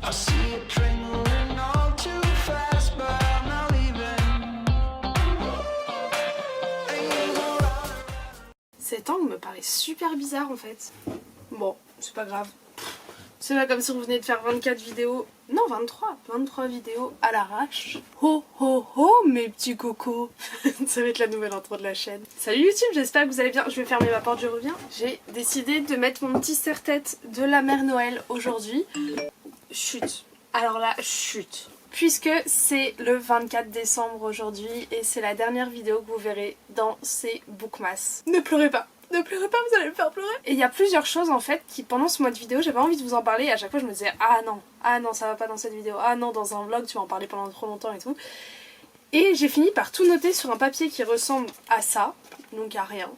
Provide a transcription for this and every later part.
I see it dwindling all too fast, but I'm not leaving. Cet angle me paraît super bizarre en fait. Bon, c'est pas grave. C'est pas comme si on venait de faire 24 vidéos. Non, 23 vidéos à l'arrache. Ho ho ho mes petits cocos. Ça va être la nouvelle intro de la chaîne. Salut YouTube, j'espère que vous allez bien. Je vais fermer ma porte, je reviens. J'ai décidé de mettre mon petit serre-tête de la mère Noël aujourd'hui. Chut. Alors là, chut. Puisque c'est le 24 décembre aujourd'hui et c'est la dernière vidéo que vous verrez dans ces bookmas. Ne pleurez pas. Ne pleurez pas, vous allez me faire pleurer. Et il y a plusieurs choses en fait qui pendant ce mois de vidéo j'avais envie de vous en parler et à chaque fois je me disais ah non ça va pas dans cette vidéo, ah non dans un vlog tu vas en parler pendant trop longtemps et tout. Et j'ai fini par tout noter sur un papier qui ressemble à ça, donc à rien.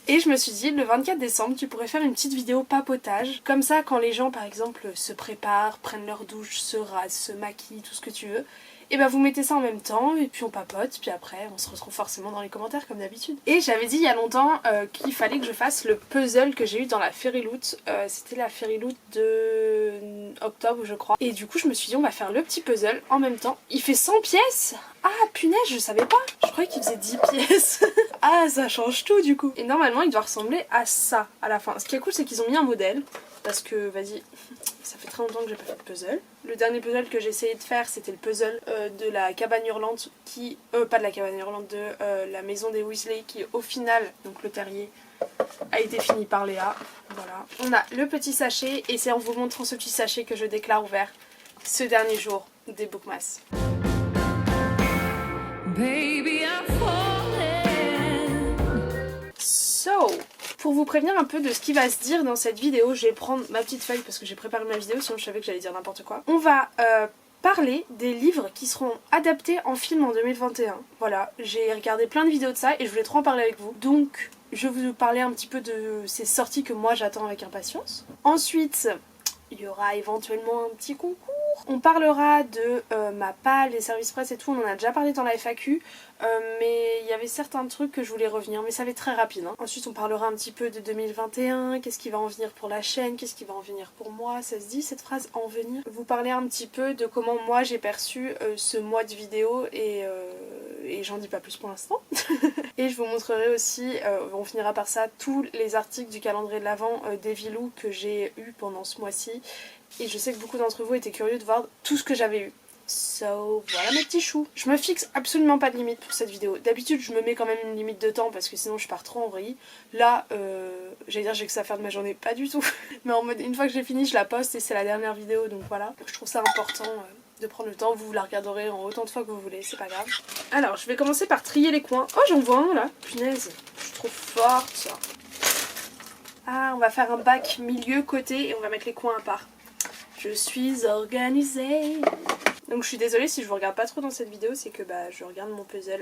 Et je me suis dit le 24 décembre tu pourrais faire une petite vidéo papotage. Comme ça quand les gens par exemple se préparent, prennent leur douche, se rasent, se maquillent, tout ce que tu veux. Et bah vous mettez ça en même temps et puis on papote, puis après on se retrouve forcément dans les commentaires comme d'habitude. Et j'avais dit il y a longtemps qu'il fallait que je fasse le puzzle que j'ai eu dans la Fairy Loot. C'était la Fairy Loot de octobre je crois. Et du coup je me suis dit on va faire le petit puzzle en même temps. Il fait 100 pièces. Ah punaise je savais pas. Je croyais qu'il faisait 10 pièces. Ah ça change tout du coup. Et normalement il doit ressembler à ça à la fin. Ce qui est cool c'est qu'ils ont mis un modèle. Parce que vas-y, ça fait très longtemps que j'ai pas fait de puzzle. Le dernier puzzle que j'ai essayé de faire c'était le puzzle de la cabane hurlante qui... pas de la cabane hurlante, de la maison des Weasley qui au final, donc le terrier, a été fini par Léa. Voilà. On a le petit sachet et c'est en vous montrant ce petit sachet que je déclare ouvert ce dernier jour des bookmas. Baby, I'm falling. So, pour vous prévenir un peu de ce qui va se dire dans cette vidéo, je vais prendre ma petite feuille parce que j'ai préparé ma vidéo sinon je savais que j'allais dire n'importe quoi. On va parler des livres qui seront adaptés en film en 2021. Voilà, j'ai regardé plein de vidéos de ça et je voulais trop en parler avec vous. Donc, je vais vous parler un petit peu de ces sorties que moi j'attends avec impatience. Ensuite, il y aura éventuellement un petit concours. On parlera de ma palle, des services presse et tout, on en a déjà parlé dans la FAQ, mais il y avait certains trucs que je voulais revenir, mais ça va être très rapide. Hein. Ensuite on parlera un petit peu de 2021, qu'est-ce qui va en venir pour la chaîne, qu'est-ce qui va en venir pour moi, ça se dit cette phrase en venir. Vous parler un petit peu de comment moi j'ai perçu ce mois de vidéo et j'en dis pas plus pour l'instant. Et je vous montrerai aussi, on finira par ça, tous les articles du calendrier de l'Avent d'Evilou que j'ai eu pendant ce mois-ci. Et je sais que beaucoup d'entre vous étaient curieux de voir tout ce que j'avais eu. So, voilà mes petits choux. Je me fixe absolument pas de limite pour cette vidéo. D'habitude, je me mets quand même une limite de temps parce que sinon je pars trop en vrille. Là, j'allais dire j'ai que ça à faire de ma journée, pas du tout. Mais en mode, une fois que j'ai fini, je la poste et c'est la dernière vidéo, donc voilà. Je trouve ça important de prendre le temps. Vous la regarderez en autant de fois que vous voulez, c'est pas grave. Alors, je vais commencer par trier les coins. Oh, j'en vois un là. Punaise, je suis trop forte. Ah, on va faire un bac milieu-côté et on va mettre les coins à part. Je suis organisée. Donc je suis désolée si je vous regarde pas trop dans cette vidéo, c'est que bah je regarde mon puzzle.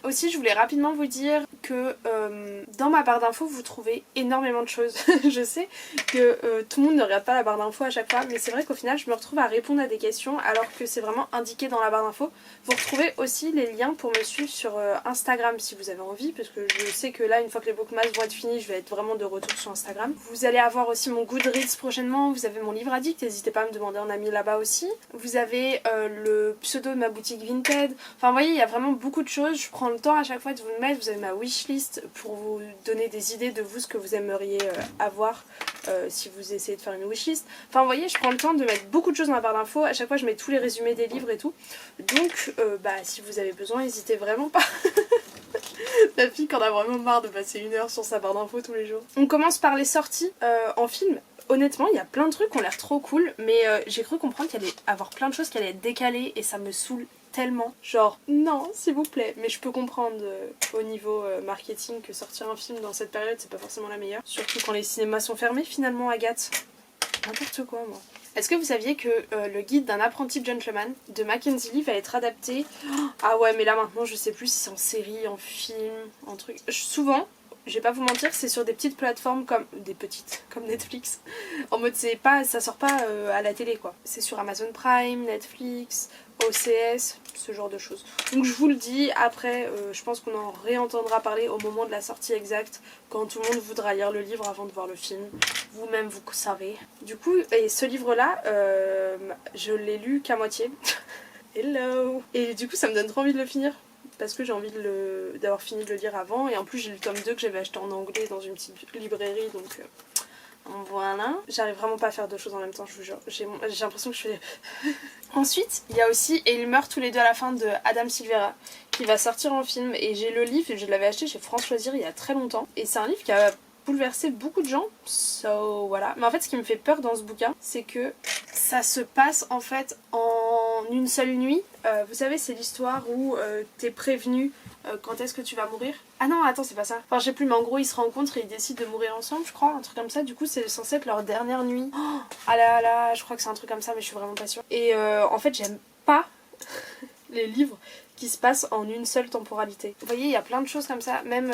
Aussi je voulais rapidement vous dire que dans ma barre d'infos vous trouvez énormément de choses. Je sais que tout le monde ne regarde pas la barre d'infos à chaque fois, mais c'est vrai qu'au final je me retrouve à répondre à des questions alors que c'est vraiment indiqué dans la barre d'infos. Vous retrouvez aussi les liens pour me suivre sur Instagram si vous avez envie, parce que je sais que là une fois que les bookmas vont être finis je vais être vraiment de retour sur Instagram. Vous allez avoir aussi mon Goodreads prochainement, vous avez mon livre addict, n'hésitez pas à me demander en ami là-bas aussi. Vous avez le pseudo de ma boutique Vinted. Enfin vous voyez il y a vraiment beaucoup de choses. Je prends le temps à chaque fois de vous le mettre. Vous avez ma wishlist pour vous donner des idées de vous ce que vous aimeriez avoir si vous essayez de faire une wishlist. Enfin vous voyez je prends le temps de mettre beaucoup de choses dans la barre d'infos. À chaque fois je mets tous les résumés des livres et tout. Donc bah si vous avez besoin n'hésitez vraiment pas. La fille qui en a vraiment marre de passer 1 heure sur sa barre d'infos tous les jours. On commence par les sorties en film. Honnêtement, il y a plein de trucs qui ont l'air trop cool, mais j'ai cru comprendre qu'il allait avoir plein de choses qui allaient être décalées et ça me saoule tellement. Genre, non, s'il vous plaît. Mais je peux comprendre au niveau marketing que sortir un film dans cette période, c'est pas forcément la meilleure. Surtout quand les cinémas sont fermés finalement, Agathe. N'importe quoi, moi. Est-ce que vous saviez que le guide d'un apprenti gentleman de Mackenzie Lee va être adapté? Ah ouais, mais là maintenant, je sais plus si c'est en série, en film, en truc. Souvent... Je vais pas vous mentir, c'est sur des petites plateformes comme Netflix. En mode c'est pas, ça sort pas à la télé quoi. C'est sur Amazon Prime, Netflix, OCS, ce genre de choses. Donc je vous le dis, après je pense qu'on en réentendra parler au moment de la sortie exacte, quand tout le monde voudra lire le livre avant de voir le film. Vous-même vous savez. Du coup, et ce livre-là, je l'ai lu qu'à moitié. Hello. Et du coup ça me donne trop envie de le finir. Parce que j'ai envie d'avoir fini de le lire avant. Et en plus j'ai le tome 2 que j'avais acheté en anglais dans une petite librairie. Donc voilà. J'arrive vraiment pas à faire deux choses en même temps, je vous jure. J'ai l'impression que je fais... Ensuite, il y a aussi Et ils meurent tous les deux à la fin de Adam Silvera qui va sortir en film. Et j'ai le livre, je l'avais acheté chez France Loisirs il y a très longtemps. Et c'est un livre qui a bouleversé beaucoup de gens. So voilà. Mais en fait ce qui me fait peur dans ce bouquin, c'est que ça se passe en fait en une seule nuit. Vous savez, c'est l'histoire où t'es prévenu quand est-ce que tu vas mourir. Ah non, attends, c'est pas ça. Enfin, je sais plus, mais en gros, ils se rencontrent et ils décident de mourir ensemble, je crois, un truc comme ça. Du coup, c'est censé être leur dernière nuit. Oh, ah là là, je crois que c'est un truc comme ça, mais je suis vraiment pas sûre. Et en fait, j'aime pas les livres qui se passent en une seule temporalité. Vous voyez, il y a plein de choses comme ça. Même,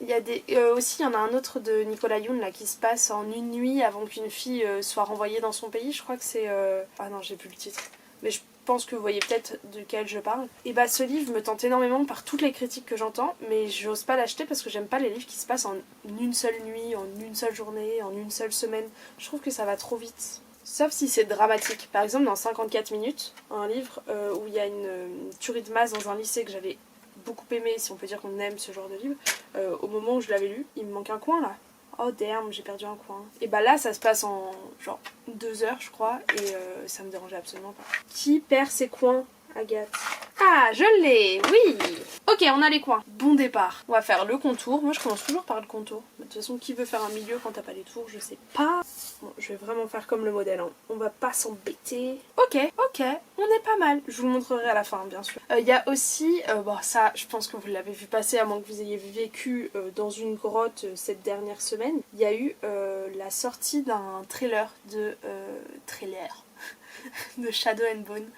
il y a des... aussi, il y en a un autre de Nicolas Youn, là, qui se passe en une nuit avant qu'une fille soit renvoyée dans son pays. Je crois que c'est... Ah non, j'ai plus le titre. Mais je pense que vous voyez peut-être de quel je parle. Et bah ce livre me tente énormément par toutes les critiques que j'entends, mais j'ose pas l'acheter parce que j'aime pas les livres qui se passent en une seule nuit, en une seule journée, en une seule semaine. Je trouve que ça va trop vite. Sauf si c'est dramatique. Par exemple dans 54 minutes, un livre où il y a une tuerie de masse dans un lycée que j'avais beaucoup aimé, si on peut dire qu'on aime ce genre de livre, au moment où je l'avais lu, il me manque un coin là. Oh damn, j'ai perdu un coin. Et bah là, ça se passe en genre 2 heures, je crois, et ça me dérangeait absolument pas. Qui perd ses coins, Agathe? Ah, je l'ai, oui. Ok, on a les coins. Bon départ. On va faire le contour. Moi, je commence toujours par le contour. De toute façon, qui veut faire un milieu quand t'as pas les tours, je sais pas. Bon, je vais vraiment faire comme le modèle, hein. On va pas s'embêter. Ok, on est pas mal. Je vous le montrerai à la fin, bien sûr. Il y a aussi, bon ça, je pense que vous l'avez vu passer, à moins que vous ayez vécu dans une grotte cette dernière semaine. Il y a eu la sortie d'un trailer de de Shadow and Bone.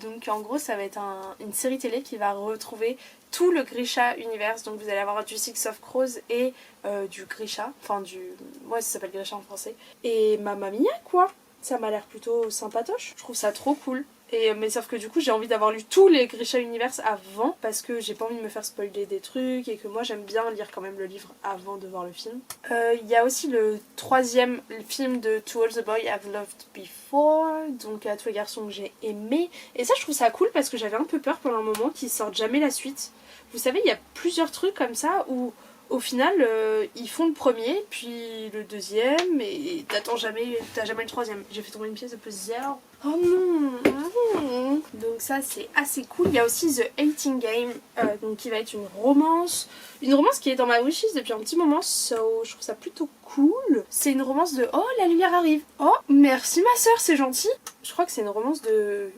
Donc en gros ça va être une série télé qui va retrouver tout le Grisha Universe. Donc vous allez avoir du Six of Crows et du Grisha, enfin du... ouais ça s'appelle Grisha en français. Et Mamma Mia quoi, ça m'a l'air plutôt sympatoche, je trouve ça trop cool. Mais sauf que du coup j'ai envie d'avoir lu tous les Grisha Universe avant parce que j'ai pas envie de me faire spoiler des trucs et que moi j'aime bien lire quand même le livre avant de voir le film. Il y a aussi le 3e film de To All the Boy I've Loved Before, donc à tous les garçons que j'ai aimé. Et ça je trouve ça cool parce que j'avais un peu peur pendant un moment qu'ils sortent jamais la suite. Vous savez, il y a plusieurs trucs comme ça où au final ils font le premier, puis le deuxième, et t'as jamais le troisième. J'ai fait tomber une pièce de puzzle. Oh non. Donc ça c'est assez cool. Il y a aussi The Hating Game, donc qui va être une romance. Une romance qui est dans ma wishlist depuis un petit moment, so je trouve ça plutôt cool. C'est une romance de oh la lumière arrive. Oh merci ma soeur, c'est gentil. Je crois que c'est une romance de...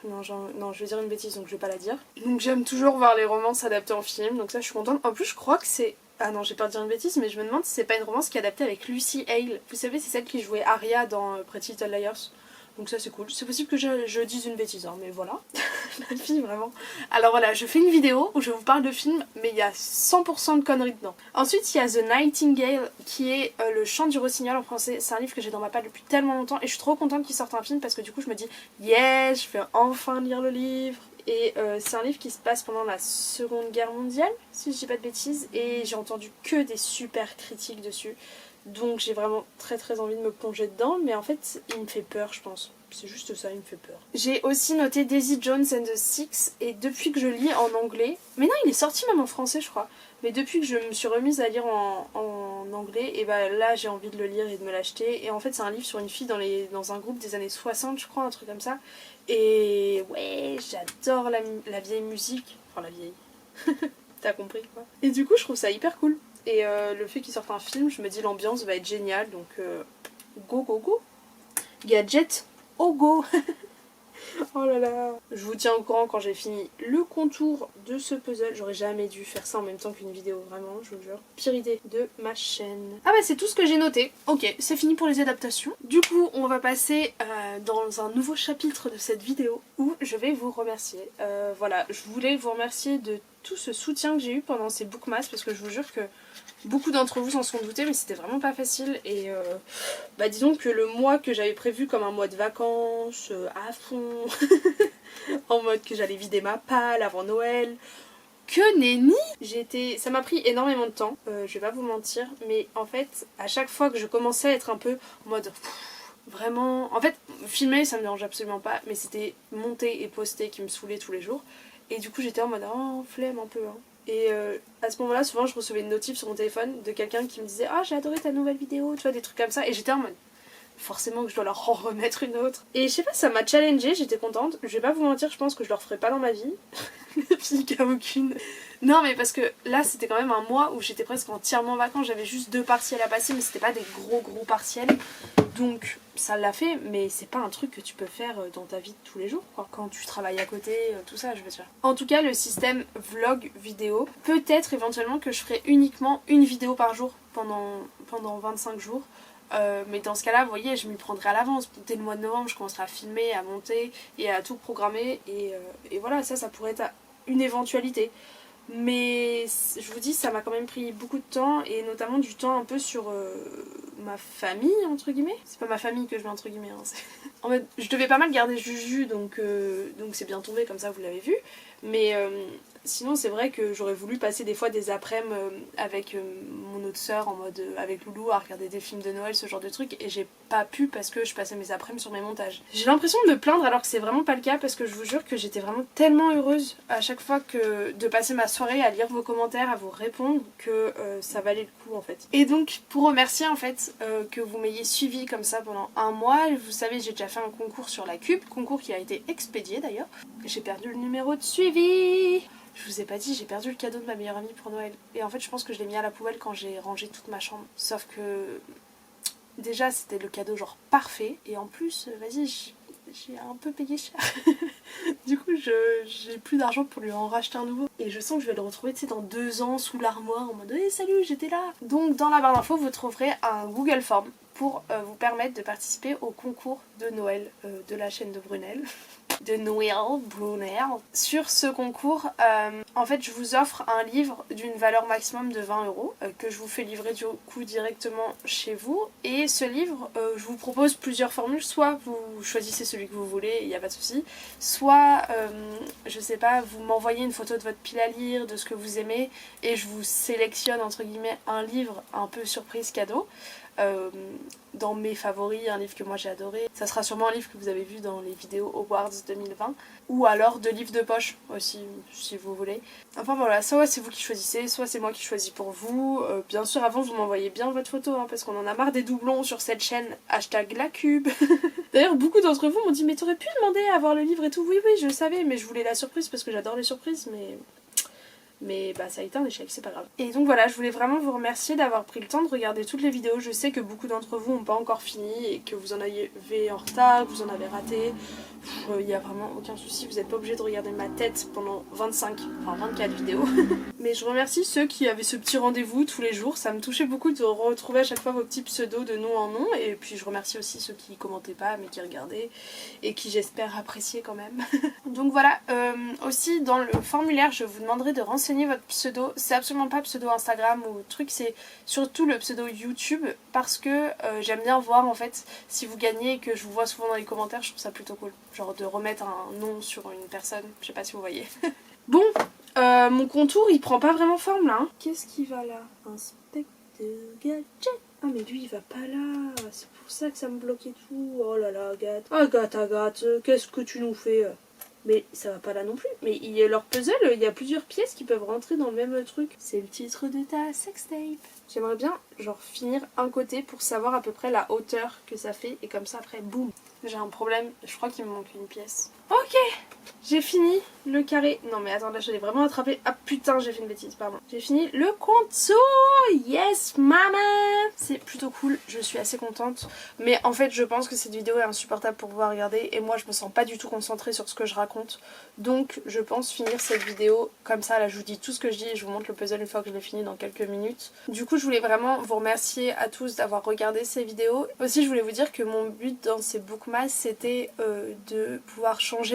Non, je vais dire une bêtise donc je vais pas la dire. Donc j'aime toujours voir les romances adaptées en film, donc ça je suis contente. En plus je crois que c'est... Ah non, j'ai peur de dire une bêtise, mais je me demande si c'est pas une romance qui est adaptée avec Lucy Hale. Vous savez, c'est celle qui jouait Arya dans Pretty Little Liars. Donc ça c'est cool. C'est possible que je dise une bêtise, hein, mais voilà. La fille vraiment. Alors voilà, je fais une vidéo où je vous parle de film, mais il y a 100% de conneries dedans. Ensuite il y a The Nightingale, qui est le chant du rossignol en français. C'est un livre que j'ai dans ma palle depuis tellement longtemps et je suis trop contente qu'il sorte un film parce que du coup je me dis yes, je vais enfin lire le livre. Et c'est un livre qui se passe pendant la Seconde Guerre mondiale, si je dis pas de bêtises, et j'ai entendu que des super critiques dessus. Donc j'ai vraiment très envie de me plonger dedans, mais en fait il me fait peur je pense. C'est juste ça, il me fait peur. J'ai aussi noté Daisy Jones and the Six, et depuis que je lis en anglais, mais non il est sorti même en français je crois, mais depuis que je me suis remise à lire en anglais, et bah là j'ai envie de le lire et de me l'acheter. Et en fait c'est un livre sur une fille dans un groupe des années 60 je crois, un truc comme ça. Et ouais, j'adore la vieille musique, enfin la vieille, t'as compris quoi. Et du coup je trouve ça hyper cool. Et le fait qu'il sorte un film, je me dis l'ambiance va être géniale, donc go. Gadget, oh go. Oh là là. Je vous tiens au courant quand j'ai fini le contour de ce puzzle. J'aurais jamais dû faire ça en même temps qu'une vidéo, vraiment, je vous jure. Pire idée de ma chaîne. Ah bah c'est tout ce que j'ai noté. Ok, c'est fini pour les adaptations. Du coup, on va passer dans un nouveau chapitre de cette vidéo où je vais vous remercier. Voilà, je voulais vous remercier de tout ce soutien que j'ai eu pendant ces bookmas parce que je vous jure que beaucoup d'entre vous s'en sont doutés, mais c'était vraiment pas facile. Et bah disons que le mois que j'avais prévu comme un mois de vacances à fond en mode que j'allais vider ma palle avant Noël. Que nenni! Ça m'a pris énormément de temps, je vais pas vous mentir, mais en fait, à chaque fois que je commençais à être un peu en mode vraiment... En fait, filmer ça me dérange absolument pas, mais c'était monter et poster qui me saoulait tous les jours. Et du coup j'étais en mode oh flemme un peu hein. Et à ce moment là souvent je recevais une notif sur mon téléphone de quelqu'un qui me disait ah j'ai adoré ta nouvelle vidéo, tu vois des trucs comme ça. Et j'étais en mode forcément que je dois leur en remettre une autre. Et je sais pas, ça m'a challengée, j'étais contente. Je vais pas vous mentir, je pense que je leur ferai pas dans ma vie. Fille qui a aucune. Non mais parce que là c'était quand même un mois où j'étais presque entièrement en vacances, j'avais juste 2 partiels à passer mais c'était pas des gros partiels. Donc ça l'a fait, mais c'est pas un truc que tu peux faire dans ta vie de tous les jours quoi. Quand tu travailles à côté, tout ça je veux dire. En tout cas le système vlog vidéo, peut-être éventuellement que je ferai uniquement une vidéo par jour pendant 25 jours. Mais dans ce cas là vous voyez je m'y prendrai à l'avance, dès le mois de novembre je commencerai à filmer, à monter et à tout programmer et voilà ça pourrait être une éventualité. Mais je vous dis ça m'a quand même pris beaucoup de temps et notamment du temps un peu sur ma famille entre guillemets. C'est pas ma famille que je mets entre guillemets hein, en fait je devais pas mal garder Juju donc c'est bien tombé comme ça vous l'avez vu. Mais sinon c'est vrai que j'aurais voulu passer des fois des après-midi avec mon autre sœur en mode avec Loulou à regarder des films de Noël, ce genre de trucs, et j'ai pas pu parce que je passais mes après-midi sur mes montages. J'ai l'impression de me plaindre alors que c'est vraiment pas le cas parce que je vous jure que j'étais vraiment tellement heureuse à chaque fois que de passer ma soirée à lire vos commentaires, à vous répondre que ça valait le coup en fait. Et donc pour remercier en fait que vous m'ayez suivi comme ça pendant un mois, vous savez j'ai déjà fait un concours sur la Cube, concours qui a été expédié d'ailleurs. J'ai perdu le numéro de suivi. Je vous ai pas dit, j'ai perdu le cadeau de ma meilleure amie pour Noël. Et en fait je pense que je l'ai mis à la poubelle quand j'ai rangé toute ma chambre. Sauf que déjà c'était le cadeau genre parfait. Et en plus, vas-y, j'ai un peu payé cher. Du coup j'ai plus d'argent pour lui en racheter un nouveau. Et je sens que je vais le retrouver dans 2 ans sous l'armoire en mode hey, salut j'étais là. Donc dans la barre d'infos vous trouverez un Google Form pour vous permettre de participer au concours de Noël de la chaîne de Brunel. De Noël Brunel. Sur ce concours, en fait je vous offre un livre d'une valeur maximum de 20 € que je vous fais livrer du coup directement chez vous. Et ce livre, je vous propose plusieurs formules. Soit vous choisissez celui que vous voulez, il n'y a pas de souci. Soit, je sais pas, vous m'envoyez une photo de votre pile à lire, de ce que vous aimez, et je vous sélectionne entre guillemets un livre un peu surprise cadeau. Dans mes favoris, un livre que moi j'ai adoré. Ça sera sûrement un livre que vous avez vu dans les vidéos Awards 2020. Ou alors 2 livres de poche aussi, si vous voulez. Enfin voilà, soit c'est vous qui choisissez, soit c'est moi qui choisis pour vous. Bien sûr, avant vous m'envoyez bien votre photo, hein, parce qu'on en a marre des doublons sur cette chaîne. Hashtag la cube. D'ailleurs, beaucoup d'entre vous m'ont dit mais t'aurais pu demander à avoir le livre et tout. Oui, je le savais, mais je voulais la surprise parce que j'adore les surprises, mais bah ça a été un échec, c'est pas grave. Et donc voilà, je voulais vraiment vous remercier d'avoir pris le temps de regarder toutes les vidéos. Je sais que beaucoup d'entre vous n'ont pas encore fini et que vous en avez en retard, que vous en avez raté. Il n'y a vraiment aucun souci, vous n'êtes pas obligé de regarder ma tête pendant 24 vidéos. Mais je remercie ceux qui avaient ce petit rendez-vous tous les jours. Ça me touchait beaucoup de retrouver à chaque fois vos petits pseudos de nom en nom. Et puis je remercie aussi ceux qui commentaient pas mais qui regardaient et qui j'espère appréciaient quand même. Donc voilà, aussi dans le formulaire je vous demanderai de renseigner votre pseudo. C'est absolument pas pseudo Instagram ou truc, c'est surtout le pseudo YouTube parce que j'aime bien voir en fait si vous gagnez et que je vous vois souvent dans les commentaires, je trouve ça plutôt cool. Genre de remettre un nom sur une personne, je sais pas si vous voyez. Bon, mon contour il prend pas vraiment forme là. Hein. Qu'est-ce qui va là? Inspecteur gadget. Ah mais lui il va pas là, c'est pour ça que ça me bloquait tout. Oh là là Agathe. Agathe, qu'est-ce que tu nous fais? Mais ça va pas là non plus. Mais leur puzzle, il y a plusieurs pièces qui peuvent rentrer dans le même truc. C'est le titre de ta sextape. J'aimerais bien genre finir un côté pour savoir à peu près la hauteur que ça fait. Et comme ça après, boum. J'ai un problème, je crois qu'il me manque une pièce. Ok, j'ai fini le carré. Non mais attends, là je l'ai vraiment attrapé. Ah putain, j'ai fait une bêtise, pardon. J'ai fini le contour. Yes, maman. C'est plutôt cool, je suis assez contente. Mais en fait, je pense que cette vidéo est insupportable pour pouvoir regarder. Et moi, je me sens pas du tout concentrée sur ce que je raconte. Donc, je pense finir cette vidéo comme ça. Là, je vous dis tout ce que je dis et je vous montre le puzzle une fois que je l'ai fini dans quelques minutes. Du coup, je voulais vraiment vous remercier à tous d'avoir regardé ces vidéos. Aussi, je voulais vous dire que mon but dans ces bookmarks, c'était de pouvoir changer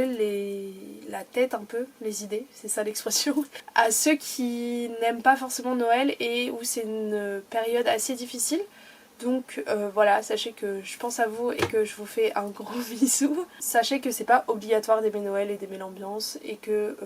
la tête un peu, les idées, c'est ça l'expression, à ceux qui n'aiment pas forcément Noël et où c'est une période assez difficile. Donc voilà, sachez que je pense à vous et que je vous fais un gros bisou. Sachez que c'est pas obligatoire d'aimer Noël et d'aimer l'ambiance et que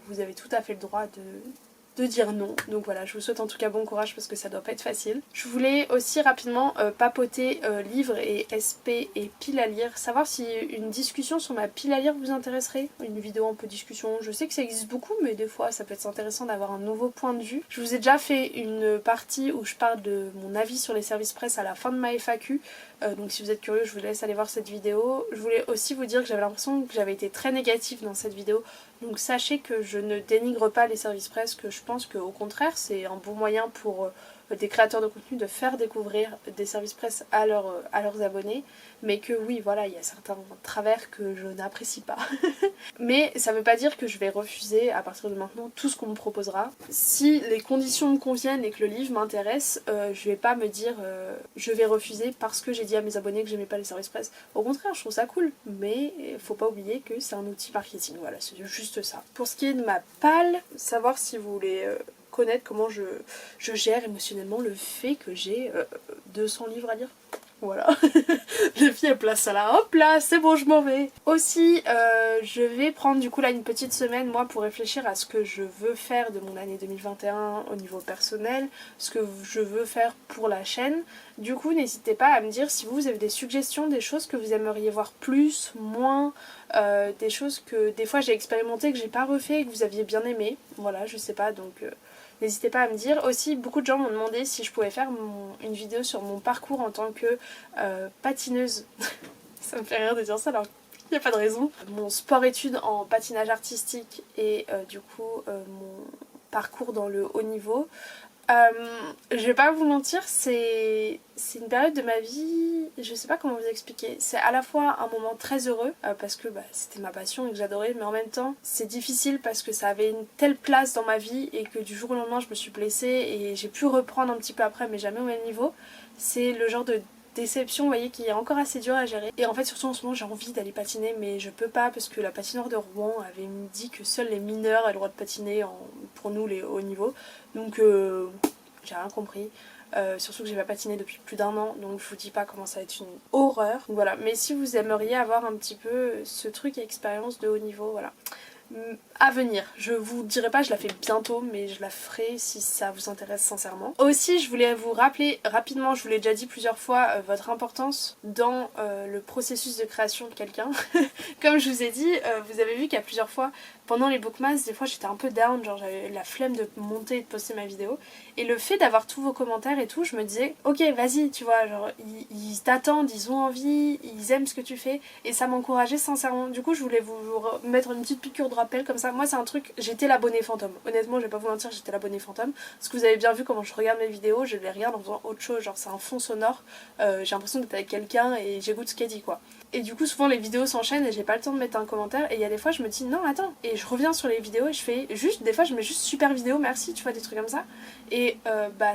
vous avez tout à fait le droit de dire non. Donc voilà, je vous souhaite en tout cas bon courage parce que ça doit pas être facile. Je voulais aussi rapidement papoter livres et SP et piles à lire. Savoir si une discussion sur ma pile à lire vous intéresserait. Une vidéo un peu discussion. Je sais que ça existe beaucoup mais des fois ça peut être intéressant d'avoir un nouveau point de vue. Je vous ai déjà fait une partie où je parle de mon avis sur les services presse à la fin de ma FAQ. Donc si vous êtes curieux, je vous laisse aller voir cette vidéo. Je voulais aussi vous dire que j'avais l'impression que j'avais été très négative dans cette vidéo. Donc sachez que je ne dénigre pas les services presse, que je pense qu'au contraire c'est un bon moyen pour des créateurs de contenu de faire découvrir des services presse à leurs abonnés. Mais que oui, voilà, il y a certains travers que je n'apprécie pas. Mais ça veut pas dire que je vais refuser à partir de maintenant tout ce qu'on me proposera. Si les conditions me conviennent et que le livre m'intéresse, je vais pas me dire je vais refuser parce que j'ai dit à mes abonnés que j'aimais pas les services presse. Au contraire, je trouve ça cool, mais faut pas oublier que c'est un outil marketing, voilà, c'est juste ça. Pour ce qui est de ma palle, savoir si vous voulez connaître comment je gère émotionnellement le fait que j'ai 200 livres à lire. Voilà, les filles elles placent ça là, hop là, c'est bon, je m'en vais. Aussi, je vais prendre du coup là une petite semaine moi pour réfléchir à ce que je veux faire de mon année 2021 au niveau personnel, ce que je veux faire pour la chaîne. Du coup, n'hésitez pas à me dire si vous avez des suggestions, des choses que vous aimeriez voir plus, moins, des choses que des fois j'ai expérimenté, que j'ai pas refait et que vous aviez bien aimé. Voilà, je sais pas, donc... N'hésitez pas à me dire. Aussi, beaucoup de gens m'ont demandé si je pouvais faire une vidéo sur mon parcours en tant que patineuse. Ça me fait rire de dire ça alors qu'il n'y a pas de raison. Mon sport-études en patinage artistique et du coup mon parcours dans le haut niveau. Je vais pas vous mentir, c'est une période de ma vie, je sais pas comment vous expliquer, c'est à la fois un moment très heureux parce que c'était ma passion et que j'adorais, mais en même temps c'est difficile parce que ça avait une telle place dans ma vie et que du jour au lendemain je me suis blessée et j'ai pu reprendre un petit peu après mais jamais au même niveau. C'est le genre de déception, vous voyez, qui est encore assez dur à gérer. Et en fait, surtout en ce moment, j'ai envie d'aller patiner, mais je peux pas parce que la patinoire de Rouen avait dit que seuls les mineurs avaient le droit de patiner pour nous, les hauts niveaux. Donc, j'ai rien compris. Surtout que j'ai pas patiné depuis plus d'1 an, donc je vous dis pas comment ça va être une horreur. Donc voilà, mais si vous aimeriez avoir un petit peu ce truc et expérience de haut niveau, voilà. À venir, je vous dirai pas, je la fais bientôt, mais je la ferai si ça vous intéresse sincèrement. Aussi, je voulais vous rappeler rapidement, je vous l'ai déjà dit plusieurs fois, votre importance dans le processus de création de quelqu'un. Comme je vous ai dit, vous avez vu qu'il y a plusieurs fois, pendant les bookmas, des fois j'étais un peu down, genre j'avais la flemme de monter et de poster ma vidéo. Et le fait d'avoir tous vos commentaires et tout, je me disais, ok, vas-y, tu vois, genre ils t'attendent, ils ont envie, ils aiment ce que tu fais, et ça m'encourageait sincèrement. Du coup, je voulais vous mettre une petite piqûre de rappel comme ça. Moi, c'est un truc, j'étais l'abonné fantôme. Honnêtement, je vais pas vous mentir, j'étais l'abonné fantôme. Parce que vous avez bien vu comment je regarde mes vidéos, je les regarde en faisant autre chose, genre c'est un fond sonore. J'ai l'impression d'être avec quelqu'un et j'écoute ce qu'elle dit, quoi. Et du coup, souvent les vidéos s'enchaînent et j'ai pas le temps de mettre un commentaire. Et il y a des fois, je me dis non, attends. Et je reviens sur les vidéos et je fais juste, des fois, je mets juste super vidéo, merci, tu vois, des trucs comme ça. Et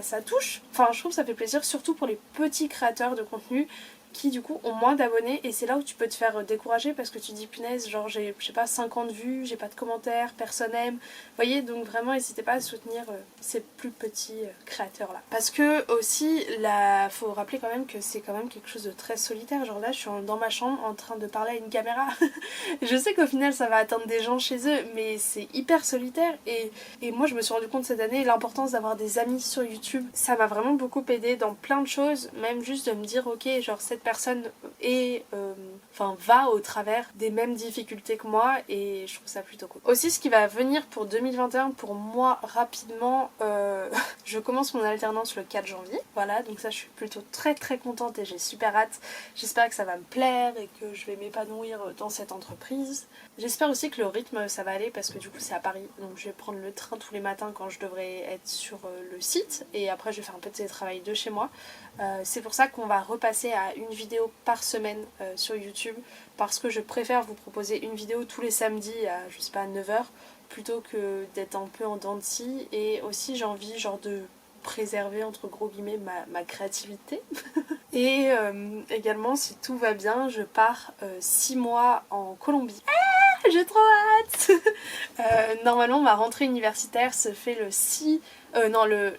ça touche. Enfin, je trouve que ça fait plaisir, surtout pour les petits créateurs de contenu qui du coup ont moins d'abonnés, et c'est là où tu peux te faire décourager parce que tu dis punaise, genre j'ai je sais pas 50 vues, j'ai pas de commentaires, personne aime. Vous voyez, donc vraiment n'hésitez pas à soutenir ces plus petits créateurs là. Parce que aussi faut rappeler quand même que c'est quand même quelque chose de très solitaire. Genre là je suis dans ma chambre en train de parler à une caméra. Je sais qu'au final ça va atteindre des gens chez eux, mais c'est hyper solitaire et moi je me suis rendu compte cette année l'importance d'avoir des amis sur YouTube. Ça m'a vraiment beaucoup aidé dans plein de choses, même juste de me dire ok, genre cette personne va au travers des mêmes difficultés que moi, et je trouve ça plutôt cool. Aussi, ce qui va venir pour 2021 pour moi rapidement, je commence mon alternance le 4 janvier, voilà, donc ça je suis plutôt très très contente et j'ai super hâte. J'espère que ça va me plaire et que je vais m'épanouir dans cette entreprise. J'espère aussi que le rythme ça va aller parce que du coup c'est à Paris, donc je vais prendre le train tous les matins quand je devrais être sur le site, et après je vais faire un peu de télétravail de chez moi. C'est pour ça qu'on va repasser à une vidéo par semaine sur YouTube, parce que je préfère vous proposer une vidéo tous les samedis à je sais pas 9h plutôt que d'être un peu en dents de scie. Et aussi j'ai envie genre de préserver entre gros guillemets ma créativité. Et également, si tout va bien, je pars 6 mois en Colombie. Ah, j'ai trop hâte. Normalement ma rentrée universitaire se fait le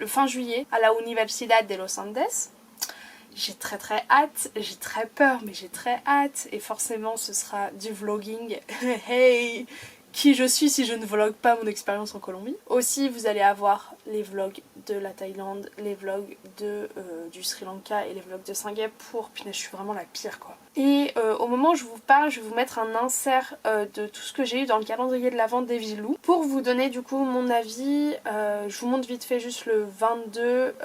fin juillet à la Universidad de Los Andes. J'ai très hâte, j'ai très peur mais j'ai très hâte et forcément ce sera du vlogging. Hey, qui je suis si je ne vlog pas mon expérience en Colombie. Aussi vous allez avoir les vlogs de la Thaïlande, les vlogs du Sri Lanka et les vlogs de Singapour. Punaise, je suis vraiment la pire quoi. Et au moment où je vous parle, je vais vous mettre un insert de tout ce que j'ai eu dans le calendrier de l'Avent d'Evilou pour vous donner du coup mon avis. Je vous montre vite fait juste le 22,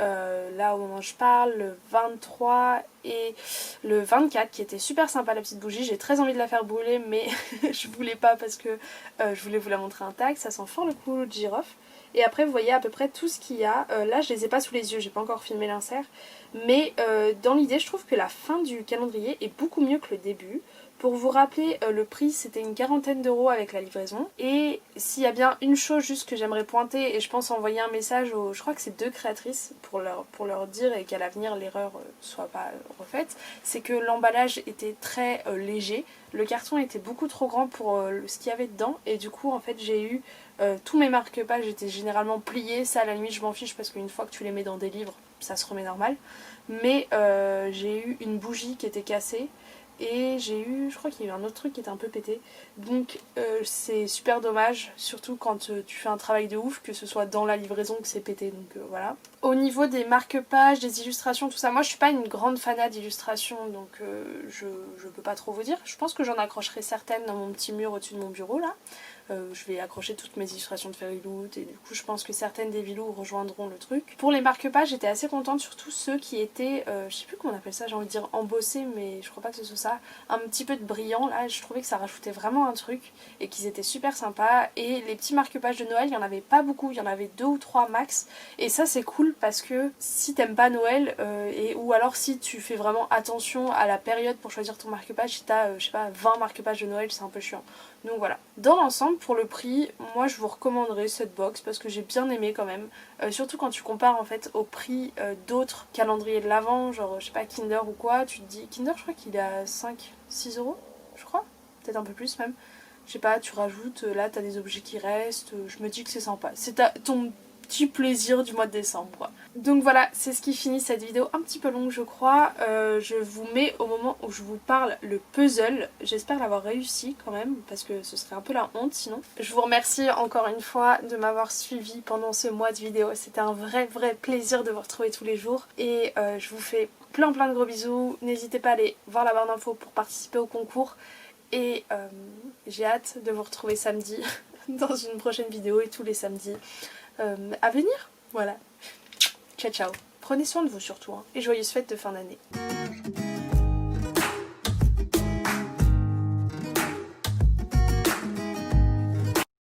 là au moment où je parle, le 23 et le 24 qui était super sympa la petite bougie. J'ai très envie de la faire brûler mais je voulais pas parce que je voulais vous la montrer intacte. Ça sent fort le coup de girofle. Et après vous voyez à peu près tout ce qu'il y a. Là je les ai pas sous les yeux, j'ai pas encore filmé l'insert. Mais dans l'idée je trouve que la fin du calendrier est beaucoup mieux que le début. Pour vous rappeler, le prix c'était une quarantaine d'euros avec la livraison. Et s'il y a bien une chose juste que j'aimerais pointer, et je pense envoyer un message aux, je crois que c'est 2 créatrices pour leur dire et qu'à l'avenir l'erreur soit pas refaite, c'est que l'emballage était très léger. Le carton était beaucoup trop grand pour ce qu'il y avait dedans et du coup en fait j'ai eu tous mes marque-pages étaient généralement pliés. Ça à la limite je m'en fiche parce qu'une fois que tu les mets dans des livres ça se remet normal. Mais j'ai eu une bougie qui était cassée. Et j'ai eu, je crois qu'il y a eu un autre truc qui était un peu pété. Donc c'est super dommage, surtout quand tu fais un travail de ouf, que ce soit dans la livraison que c'est pété. Donc voilà. Au niveau des marque-pages, des illustrations, tout ça, moi je suis pas une grande fanat d'illustrations, donc je peux pas trop vous dire. Je pense que j'en accrocherai certaines dans mon petit mur au-dessus de mon bureau là. Je vais accrocher toutes mes illustrations de Fairyloot et du coup je pense que certaines des Vilous rejoindront le truc. Pour les marque-pages j'étais assez contente, surtout ceux qui étaient, je sais plus comment on appelle ça, j'ai envie de dire embossés mais je crois pas que ce soit ça, un petit peu de brillant là, je trouvais que ça rajoutait vraiment un truc et qu'ils étaient super sympas. Et les petits marque-pages de Noël, il y en avait pas beaucoup, il y en avait 2 ou 3 max et ça c'est cool parce que si t'aimes pas Noël ou alors si tu fais vraiment attention à la période pour choisir ton marque-page, si t'as je sais pas 20 marque-pages de Noël c'est un peu chiant. Donc voilà. Dans l'ensemble, pour le prix, moi je vous recommanderais cette box parce que j'ai bien aimé quand même. Surtout quand tu compares en fait au prix d'autres calendriers de l'Avent, genre je sais pas Kinder ou quoi, tu te dis... Kinder je crois qu'il est à 5-6 euros, je crois. Peut-être un peu plus même. Je sais pas, tu rajoutes, là t'as des objets qui restent, je me dis que c'est sympa. C'est ton petit plaisir du mois de décembre quoi. Donc voilà, c'est ce qui finit cette vidéo un petit peu longue je crois. Je vous mets au moment où je vous parle le puzzle. J'espère l'avoir réussi quand même parce que ce serait un peu la honte sinon. Je vous remercie encore une fois de m'avoir suivi pendant ce mois de vidéo. C'était un vrai plaisir de vous retrouver tous les jours et je vous fais plein de gros bisous. N'hésitez pas à aller voir la barre d'infos pour participer au concours et j'ai hâte de vous retrouver samedi dans une prochaine vidéo et tous les samedis à venir. Voilà. Ciao ciao. Prenez soin de vous surtout hein, et joyeuses fêtes de fin d'année.